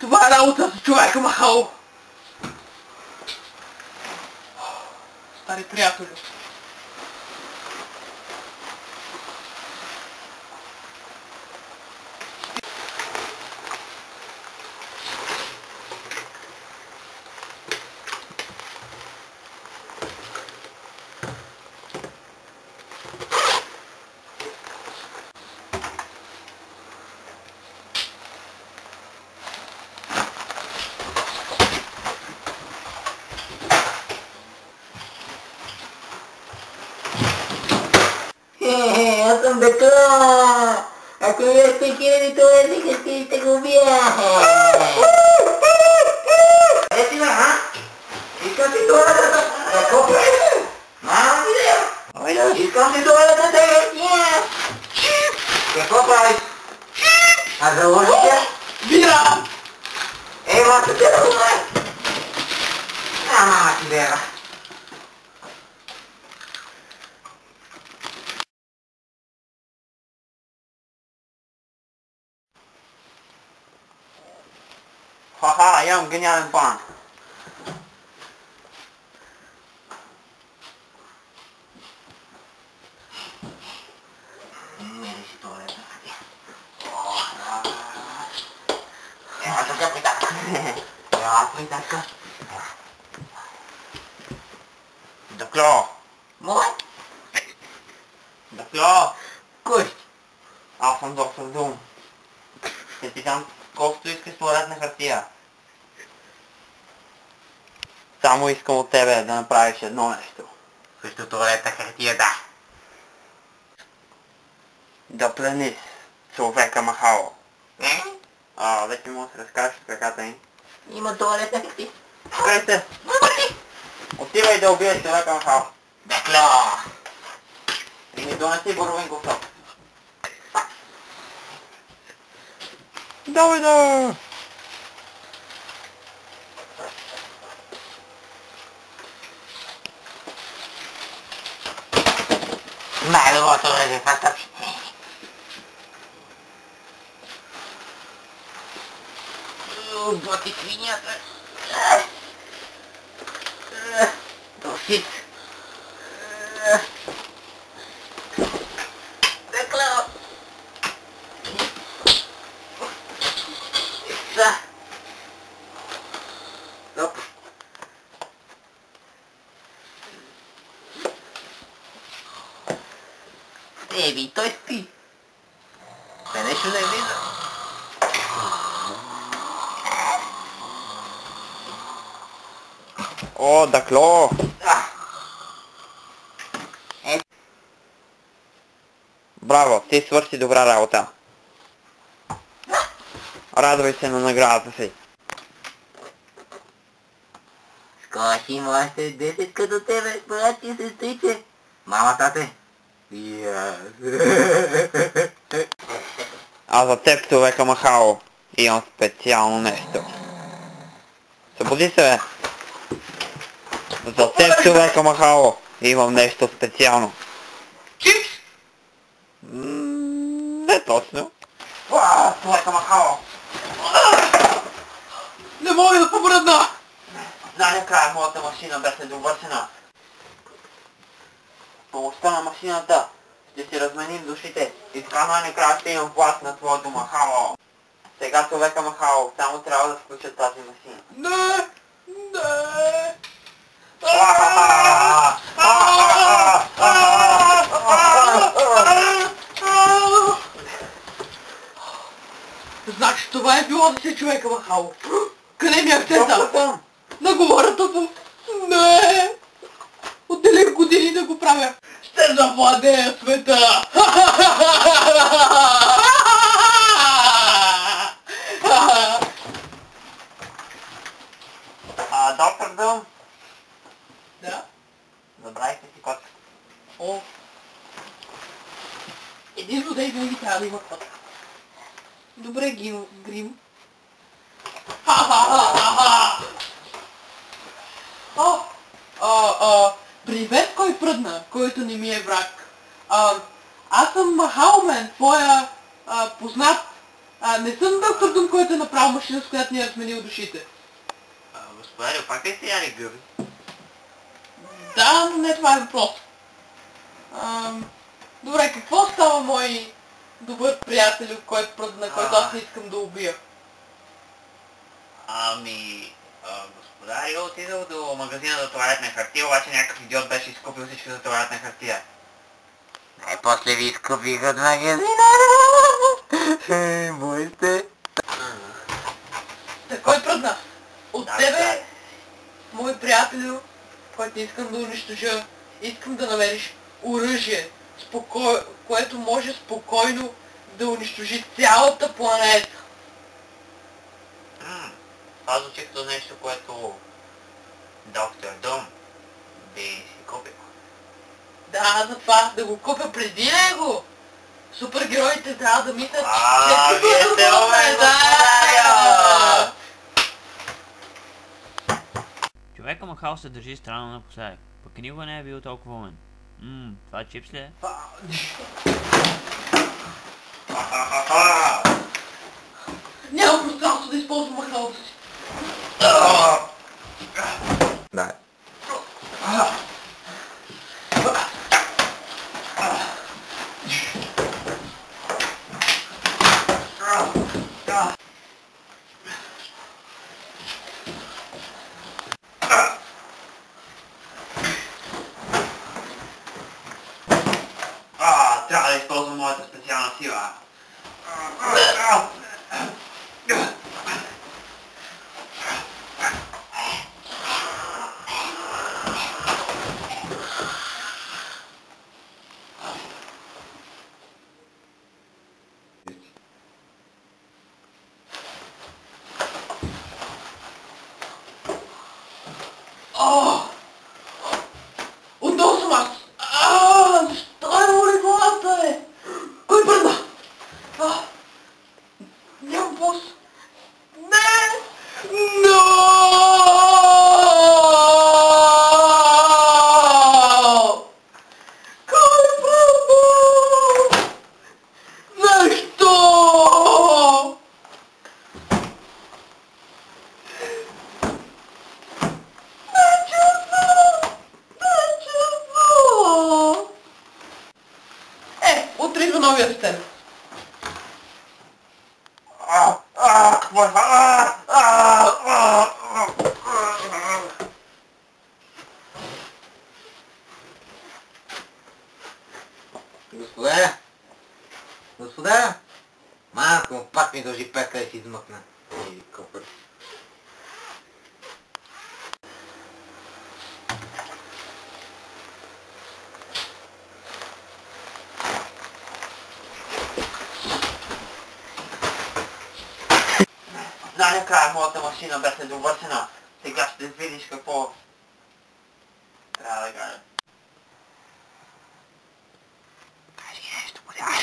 Това е работа с човека махало. Стари приятели. Аз съм Бекла! Ако ми е спекирали туалетни къщи, ще го убия! Е си бе, а? Искам си туалетната! Какво правиш? Мама ми да! Искам си туалетната! Какво правиш? А заложи тя? Бира! Маса те да умре! Мама ти бега! Ха-ха, имам гениален план. Не реши туалета. Ела тук притатка. Ела притатка. Дакло! Мой? Дакло! Кой? Аз съм доктор Дум. Ще ти дам колкото искаш туалетна хартия. Само искам от тебе да направиш едно нещо. Също туалетна хартия, да. Да плениш човека махало. Не? Вече му се разкажеш от краката им. Има туалетна хартия. Къде се? Отивай да убиеш човека махало. Бекло! И ми донеси боровинков сок. Давай да! Най-доброто е да стъпи. Боти свинята. Досит. Бекло! Иса. Стоп. Еби, той спи. Те нещо не вижда. О, Дакло! Браво, ти свърши добра работа. Радвай се на наградата си. Скоро ще има още 10 като тебе, брат и сестриче. Мама, тате. И А за теб, човека махало, имам специално нещо. Събуди се, бе! За теб, човека махало, имам нещо специално. Чипс! Не точно. Човека махало. Не мога да побръдна! Най-накрая моята машина беше довършена. С помощта на машината ще си разменим душите и така най-накрая ще имам власт на твоето махало. Сега човека махало, само трябва да включат тази машина. Не! Не! Значи това е било да се човека махало. Къде ми е акцента? На говората му. Не! Отделих години да го правя. Ще завладея света! Доктор Дум? Да? Забравихте си котката. О! Един злодей винаги трябва да има котка. Добре, Грим. Привет, кой пръдна, който не ми е враг. Аз съм Махалмен, твоя познат. Не съм доктор Дум, който е направил машина, с която ни е разменил душите. Господарю, пак ли сте яли гъби? Да, но не това е въпрос. Добре, какво става, мой добър приятел, на който аз не искам да убия? Господарю, отидал до магазина за тоалетна хартия, обаче някакъв идиот беше изкупил всичко за тоалетна хартия. Най-после ви изкупих от магазина. Мой сте. Кой пръдна? От тебе, мой приятелю, който искам да унищожа, искам да намериш оръжие, което може спокойно да унищожи цялата планета. Това звучи като нещо, което доктор Дум би си купил. Да, затова да го купя преди него. Супергероите трябва да мислят, вие сте умен, да! Човека Махал се държи странно напоследък, пък никога не е бил толкова умен. Това чипс ли е? Няма пространство да използвам махалата си. Да. Трябва да използвам моята специална сила. Отдолу съм аз! Защо е моли главата, бе? Кой бърна? Нямам пулс. Не! Но! Кой бърна? Защо? Утре идва новия асистент. Какво е това? Господа! Господа! Малко, пак ми дължи петка да си измъкна. Копър. Накрая моята машина беше довършена. Сега ще видиш какво трябва да кажа. Кажи нещо, подявай.